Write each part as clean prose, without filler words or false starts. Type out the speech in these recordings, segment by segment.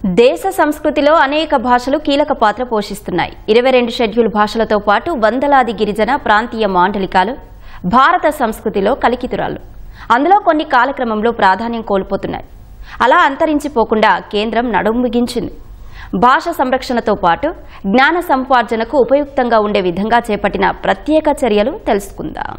దేశ సంస్కృతిలో అనేక భాషలు కీలక పాత్ర పోషిస్తున్నాయి. 22 షెడ్యూల్ భాషలతో పాటు వందలాది గిరిజన ప్రాంతీయ మాండలికాలు భారత సంస్కృతిలో కలికితురాలు. అందులో కొన్ని కాలక్రమంలో ప్రాధాన్యం కోల్పోతున్నాయి. అలా అంతరించిపోకుండా కేంద్రం నడుం బిగించింది. భాష సంరక్షణతో పాటు జ్ఞాన సంపార్జనకు ఉపయుక్తంగా ఉండే విధంగా చేపట్టిన ప్రత్యేక చర్యలు తెలుసుకుందాం.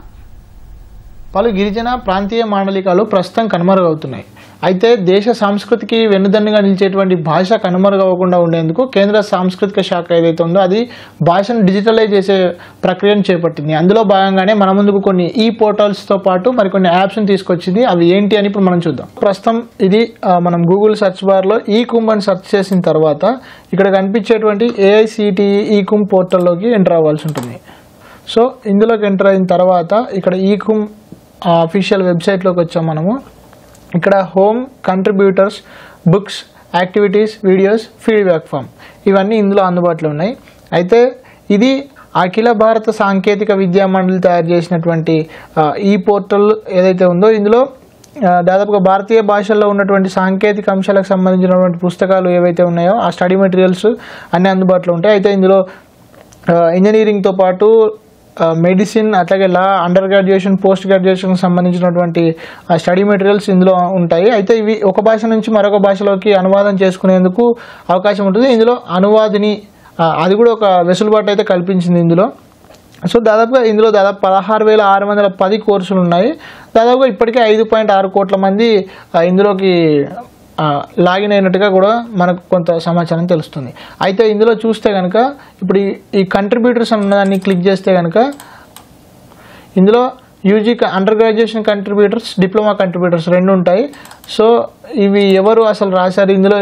పలు గిరిజన ప్రాంతీయ మాండలికాలు ప్రస్తుతం కనుమరుగవుతున్నాయి. అయితే దేశ సంస్కృతికి వెన్నుదన్నుగా నిలిచేటువంటి భాష కనుమరుగవ్వకుండా ఉండేందుకు కేంద్ర సాంస్కృతిక శాఖ ఏదైతే ఉందో అది భాషను డిజిటలైజ్ చేసే ప్రక్రియను చేపట్టింది. అందులో భాగంగానే మన ముందుకు కొన్ని ఈ పోర్టల్స్తో పాటు మరికొన్ని యాప్స్ని తీసుకొచ్చింది. అవి ఏంటి అని ఇప్పుడు మనం చూద్దాం. ప్రస్తుతం ఇది మనం గూగుల్ సెర్చ్ బార్లో ఈ కుమ్ అని సెర్చ్ చేసిన తర్వాత ఇక్కడ కనిపించేటువంటి ఏఐసిటిఈ ఈ కుమ్ పోర్టల్లోకి ఎంటర్ అవ్వాల్సి ఉంటుంది. సో ఇందులోకి ఎంటర్ అయిన తర్వాత ఇక్కడ ఈ కుమ్ అఫీషియల్ వెబ్సైట్లోకి వచ్చాం. మనము ఇక్కడ home, contributors, books, activities, videos, feedback form ఇవన్నీ ఇందులో అందుబాటులో ఉన్నాయి. అయితే ఇది అఖిల భారత సాంకేతిక విద్యా మండలి తయారు చేసినటువంటి ఈ పోర్టల్ ఏదైతే ఉందో ఇందులో దాదాపుగా భారతీయ భాషల్లో ఉన్నటువంటి సాంకేతిక అంశాలకు సంబంధించినటువంటి పుస్తకాలు ఏవైతే ఉన్నాయో ఆ స్టడీ మెటీరియల్స్ అన్నీ అందుబాటులో ఉంటాయి. అయితే ఇందులో ఇంజనీరింగ్తో పాటు మెడిసిన్, అట్లాగే లా, అండర్ గ్రాడ్యుయేషన్, పోస్ట్ గ్రాడ్యుయేషన్కి సంబంధించినటువంటి స్టడీ మెటీరియల్స్ ఇందులో ఉంటాయి. అయితే ఇవి ఒక భాష నుంచి మరొక భాషలోకి అనువాదం చేసుకునేందుకు అవకాశం ఉంటుంది. ఇందులో అనువాదిని అది కూడా ఒక వెసులుబాటు అయితే కల్పించింది ఇందులో. సో దాదాపుగా ఇందులో 16,610 కోర్సులు ఉన్నాయి. దాదాపుగా ఇప్పటికే 5.6 కోట్ల మంది ఇందులోకి లాగిన్ అయినట్టుగా కూడా మనకు కొంత సమాచారం తెలుస్తుంది. అయితే ఇందులో చూస్తే కనుక ఇప్పుడు ఈ కంట్రిబ్యూటర్స్ అన్నదాన్ని క్లిక్ చేస్తే కనుక ఇందులో UG under graduation contributors, diploma contributors రెండు ఉంటాయి. సో ఇవి ఎవరు అసలు రాశారు, ఇందులో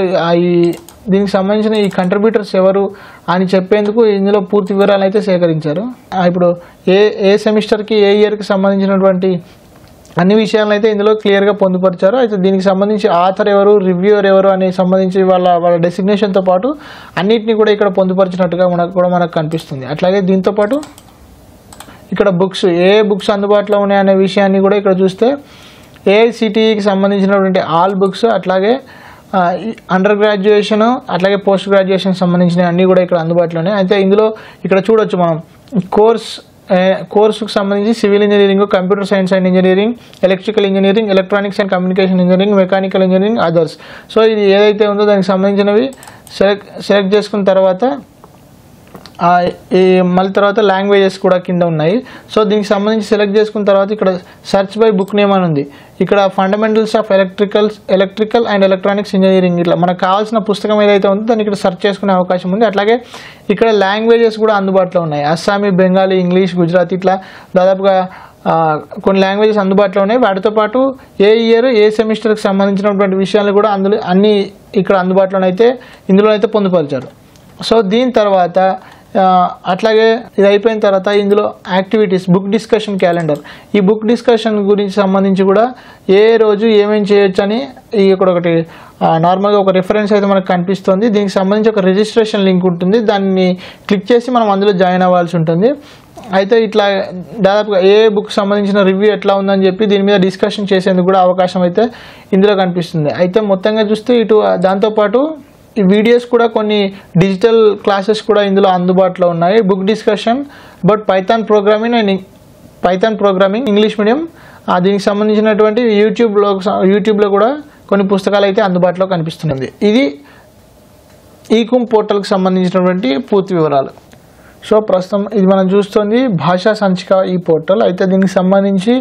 దీనికి సంబంధించిన ఈ కంట్రిబ్యూటర్స్ ఎవరు అని చెప్పేందుకు ఇందులో పూర్తి వివరాలు అయితే సేకరించారు. ఇప్పుడు ఏ సెమిస్టర్కి ఏ ఇయర్కి సంబంధించినటువంటి అన్ని విషయాలను అయితే ఇందులో క్లియర్గా పొందుపరిచారు. అయితే దీనికి సంబంధించి ఆథర్ ఎవరు, రివ్యూవర్ ఎవరు అని సంబంధించి వాళ్ళ డెసిగ్నేషన్తో పాటు అన్నిటినీ కూడా ఇక్కడ పొందుపరిచినట్టుగా మనకు కనిపిస్తుంది. అట్లాగే దీంతోపాటు ఇక్కడ బుక్స్, ఏ బుక్స్ అందుబాటులో ఉన్నాయనే విషయాన్ని కూడా ఇక్కడ చూస్తే ఏఐసిటిఈకి సంబంధించినటువంటి ఆల్ బుక్స్, అట్లాగే అండర్ గ్రాడ్యుయేషన్, అట్లాగే పోస్ట్ గ్రాడ్యుయేషన్కి సంబంధించిన అన్నీ కూడా ఇక్కడ అందుబాటులో ఉన్నాయి. అయితే ఇందులో ఇక్కడ చూడొచ్చు మనం కోర్సుకు సంబంధించి civil engineering, computer science and engineering, electrical engineering, electronics and communication engineering, mechanical engineering, others. So ఇది ఏదైతే ఉందో దానికి సంబంధించినవి సెలెక్ట్ చేసుకున్న తర్వాత మళ్ళీ తర్వాత లాంగ్వేజెస్ కూడా కింద ఉన్నాయి. సో దీనికి సంబంధించి సెలెక్ట్ చేసుకున్న తర్వాత ఇక్కడ సెర్చ్ బై బుక్ నేమ్ అని ఉంది. ఇక్కడ fundamentals of electrical and electronics engineering, ఇట్లా మనకు కావాల్సిన పుస్తకం ఏదైతే ఉందో దాన్ని ఇక్కడ సెర్చ్ చేసుకునే అవకాశం ఉంది. అట్లాగే ఇక్కడ లాంగ్వేజెస్ కూడా అందుబాటులో ఉన్నాయి. అస్సామీ, బెంగాలీ, ఇంగ్లీష్, గుజరాతీ, ఇట్లా దాదాపుగా కొన్ని లాంగ్వేజెస్ అందుబాటులో ఉన్నాయి. వాటితో పాటు ఏ ఇయర్, ఏ సెమిస్టర్కి సంబంధించినటువంటి విషయాలు కూడా అందులో అన్నీ ఇక్కడ అందుబాటులోనైతే ఇందులోనైతే పొందుపరిచారు. సో దీని తర్వాత అట్లాగే ఇది అయిపోయిన తర్వాత ఇందులో యాక్టివిటీస్, బుక్ డిస్కషన్ క్యాలెండర్, ఈ బుక్ డిస్కషన్ గురించి సంబంధించి కూడా ఏ రోజు ఏమేమి చేయొచ్చు అని ఇక్కడ ఒకటి నార్మల్గా ఒక రిఫరెన్స్ అయితే మనకు కనిపిస్తుంది. దీనికి సంబంధించి ఒక రిజిస్ట్రేషన్ లింక్ ఉంటుంది. దాన్ని క్లిక్ చేసి మనం అందులో జాయిన్ అవ్వాల్సి ఉంటుంది. అయితే ఇట్లా దాదాపుగా ఏ బుక్ సంబంధించిన రివ్యూ ఎట్లా ఉందని చెప్పి దీని మీద డిస్కషన్ చేసేందుకు కూడా అవకాశం అయితే ఇందులో కనిపిస్తుంది. అయితే మొత్తంగా చూస్తే ఇటు దాంతోపాటు ఈ వీడియోస్ కూడా కొన్ని డిజిటల్ క్లాసెస్ కూడా ఇందులో అందుబాటులో ఉన్నాయి. Book discussion about Python programming English medium, దీనికి సంబంధించినటువంటి యూట్యూబ్లో కూడా కొన్ని పుస్తకాలు అయితే అందుబాటులో కనిపిస్తుంది. ఇది ఈ కుమ్ పోర్టల్కి సంబంధించినటువంటి పూర్తి వివరాలు. సో ప్రస్తుతం ఇది మనం చూస్తుంది భాషా సంచిక ఈ పోర్టల్. అయితే దీనికి సంబంధించి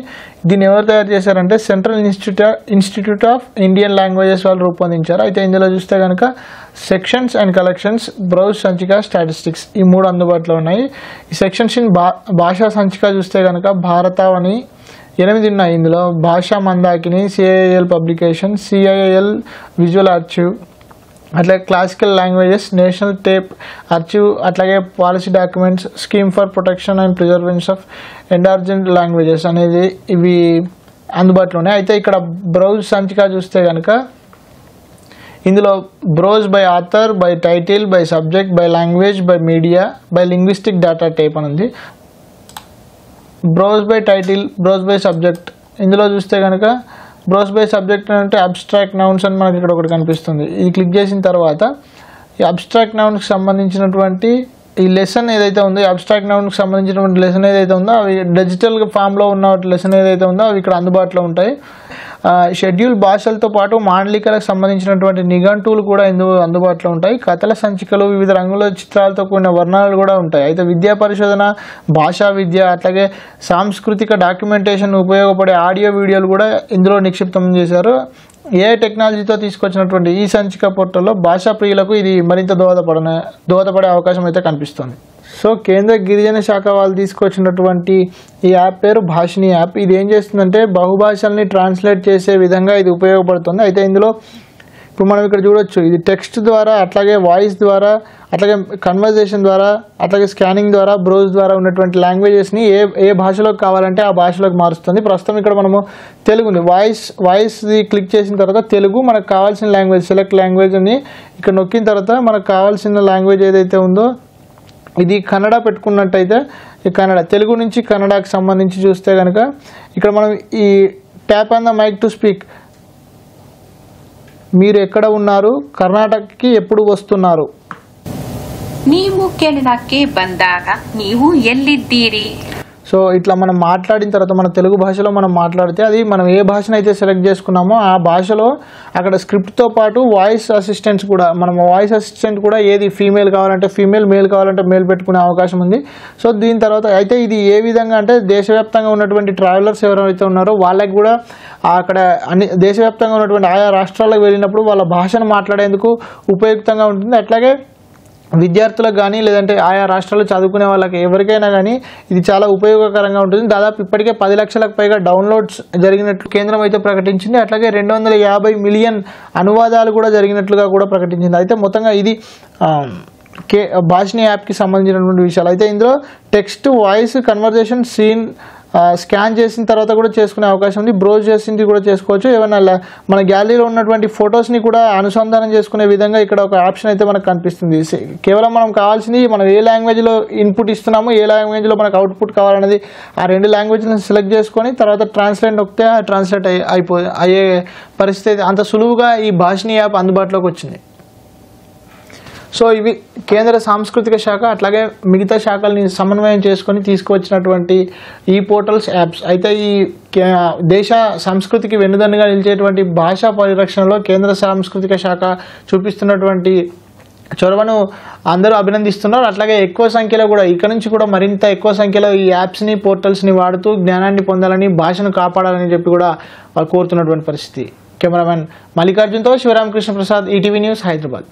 దీన్ని ఎవరు తయారు చేశారంటే central institute of Indian languages వాళ్ళు రూపొందించారు. అయితే ఇందులో చూస్తే కనుక సెక్షన్స్ అండ్ కలెక్షన్స్, బ్రౌజ్ సంచిక, స్టాటిస్టిక్స్ ఈ 3 అందుబాటులో ఉన్నాయి. ఈ సెక్షన్స్ ఇన్ భాషా సంచిక చూస్తే కనుక భారతావని 8 ఉన్నాయి. ఇందులో Bhasha Mandakini, CIL publication, CIL visual archive, అట్లాగే classical languages, national tape archive, అట్లాగే policy documents, scheme for protection and preservation of endangered languages అనేది ఇవి అందుబాటులో ఉన్నాయి. అయితే ఇక్కడ బ్రౌజ్ సంచిక చూస్తే కనుక ఇందులో browse by author, by title, by subject, by language, by media, by linguistic data type అని ఉంది. Browse by title, browse by subject ఇందులో చూస్తే కనుక బ్రోస్ బై సబ్జెక్ట్ అంటే అబ్స్ట్రాక్ట్ నౌన్స్ అని మనకి ఇక్కడ ఒకటి కనిపిస్తుంది. ఇది క్లిక్ చేసిన తర్వాత ఈ అబ్స్ట్రాక్ట్ నౌన్కి సంబంధించినటువంటి ఈ లెసన్ ఏదైతే ఉందో, ఈ అబ్స్ట్రాక్ట్ నౌన్కి సంబంధించినటువంటి లెసన్ ఏదైతే ఉందో అవి డిజిటల్ ఫామ్లో ఉన్న లెసన్ ఏదైతే ఉందో అవి ఇక్కడ అందుబాటులో ఉంటాయి. షెడ్యూల్ భాషలతో పాటు మాండలికలకు సంబంధించినటువంటి నిఘంటువులు కూడా అందుబాటులో ఉంటాయి. కథల సంచికలు, వివిధ రంగుల చిత్రాలతో కూడిన వర్ణాలు కూడా ఉంటాయి. అయితే విద్యా పరిశోధన, భాషా విద్య, అట్లాగే సాంస్కృతిక డాక్యుమెంటేషన్ ఉపయోగపడే ఆడియో వీడియోలు కూడా ఇందులో నిక్షిప్తం చేశారు. ఏఐ టెక్నాలజీతో తీసుకొచ్చినటువంటి ఈ సంచిక పోర్టల్లో భాషా ప్రియులకు ఇది మరింత దోహదపడే అవకాశం అయితే కనిపిస్తుంది. సో కేంద్ర గిరిజన శాఖ వాళ్ళు తీసుకొచ్చినటువంటి ఈ యాప్ పేరు భాషిని యాప్. ఇది ఏం చేస్తుందంటే బహుభాషల్ని ట్రాన్స్లేట్ చేసే విధంగా ఇది ఉపయోగపడుతుంది. అయితే ఇందులో ఇప్పుడు మనం ఇక్కడ చూడొచ్చు, ఇది టెక్స్ట్ ద్వారా, అట్లాగే వాయిస్ ద్వారా, అట్లాగే కన్వర్జేషన్ ద్వారా, అట్లాగే స్కానింగ్ ద్వారా, బ్రౌజ్ ద్వారా ఉన్నటువంటి లాంగ్వేజెస్ని ఏ భాషలోకి కావాలంటే ఆ భాషలోకి మారుస్తుంది. ప్రస్తుతం ఇక్కడ మనము తెలుగుని వాయిస్ది క్లిక్ చేసిన తర్వాత తెలుగు మనకు కావాల్సిన లాంగ్వేజ్, సెలెక్ట్ లాంగ్వేజ్ అని ఇక్కడ నొక్కిన తర్వాత మనకు కావాల్సిన లాంగ్వేజ్ ఏదైతే ఉందో, ఇది కన్నడ పెట్టుకున్నట్టయితే ఈ కన్నడ, తెలుగు నుంచి కన్నడకు సంబంధించి చూస్తే కనుక ఇక్కడ మనం ఈ tap on the mic to speak, మీరు ఎక్కడ ఉన్నారు, కర్ణాటకకి ఎప్పుడు వస్తున్నారు, ನೀವು ಕೆನಡಾಕ್ಕೆ ಬಂದಾಗ ನೀವು ಎಲ್ಲಿದ್ದೀರಿ. సో ఇట్లా మనం మాట్లాడిన తర్వాత మన తెలుగు భాషలో మనం మాట్లాడితే అది మనం ఏ భాషను అయితే సెలెక్ట్ చేసుకున్నామో ఆ భాషలో అక్కడ స్క్రిప్ట్తో పాటు వాయిస్ అసిస్టెంట్స్ కూడా, మనం వాయిస్ అసిస్టెంట్ కూడా ఏది ఫీమేల్ కావాలంటే ఫీమేల్, మేల్ కావాలంటే మేల్ పెట్టుకునే అవకాశం ఉంది. సో దీని తర్వాత అయితే ఇది ఏ విధంగా అంటే దేశవ్యాప్తంగా ఉన్నటువంటి ట్రావెలర్స్ ఎవరైతే ఉన్నారో వాళ్ళకి కూడా అక్కడ అన్ని దేశవ్యాప్తంగా ఉన్నటువంటి ఆయా రాష్ట్రాలకు వెళ్ళినప్పుడు వాళ్ళ భాషను మాట్లాడేందుకు ఉపయుక్తంగా ఉంటుంది. అట్లాగే విద్యార్థులకు కానీ లేదంటే ఆయా రాష్ట్రాల్లో చదువుకునే వాళ్ళకి ఎవరికైనా కానీ ఇది చాలా ఉపయోగకరంగా ఉంటుంది. దాదాపు ఇప్పటికే 10 లక్షలకు పైగా డౌన్లోడ్స్ జరిగినట్లు కేంద్రం అయితే ప్రకటించింది. అట్లాగే 250 మిలియన్ అనువాదాలు కూడా జరిగినట్లుగా కూడా ప్రకటించింది. అయితే మొత్తంగా ఇది భాషిని యాప్కి సంబంధించినటువంటి విషయాలు. అయితే ఇందులో text, voice, conversation, scene scan చేసిన తర్వాత కూడా చేసుకునే అవకాశం ఉంది. బ్రౌజ్ చేసింది కూడా చేసుకోవచ్చు. ఏమైనా మన గ్యాలరీలో ఉన్నటువంటి ఫొటోస్ని కూడా అనుసంధానం చేసుకునే విధంగా ఇక్కడ ఒక ఆప్షన్ అయితే మనకు కనిపిస్తుంది. కేవలం మనం కావాల్సింది మనం ఏ లాంగ్వేజ్లో ఇన్పుట్ ఇస్తున్నామో, ఏ లాంగ్వేజ్లో మనకు అవుట్పుట్ కావాలనేది ఆ 2 లాంగ్వేజ్లను సెలెక్ట్ చేసుకొని తర్వాత ట్రాన్స్లేట్ నొక్కితే ఆ ట్రాన్స్లేట్ అయ్యే పరిస్థితి. అంత సులువుగా ఈ భాషిని యాప్ అందుబాటులోకి వచ్చింది. సో ఇవి కేంద్ర సాంస్కృతిక శాఖ అట్లాగే మిగతా శాఖల్ని సమన్వయం చేసుకొని తీసుకువచ్చినటువంటి ఈ పోర్టల్స్, యాప్స్. అయితే ఈ దేశ సంస్కృతికి వెన్నుదన్నుగా నిలిచేటువంటి భాషా పరిరక్షణలో కేంద్ర సాంస్కృతిక శాఖ చూపిస్తున్నటువంటి చొరవను అందరూ అభినందిస్తున్నారు. అట్లాగే ఎక్కువ సంఖ్యలో కూడా ఇక్కడ నుంచి కూడా మరింత ఎక్కువ సంఖ్యలో ఈ యాప్స్ని, పోర్టల్స్ని వాడుతూ జ్ఞానాన్ని పొందాలని, భాషను కాపాడాలని చెప్పి కూడా వాళ్ళు కోరుతున్నటువంటి పరిస్థితి. కెమెరామెన్ మల్లికార్జున్తో శివరామకృష్ణ ప్రసాద్, ఈటీవీ న్యూస్, హైదరాబాద్.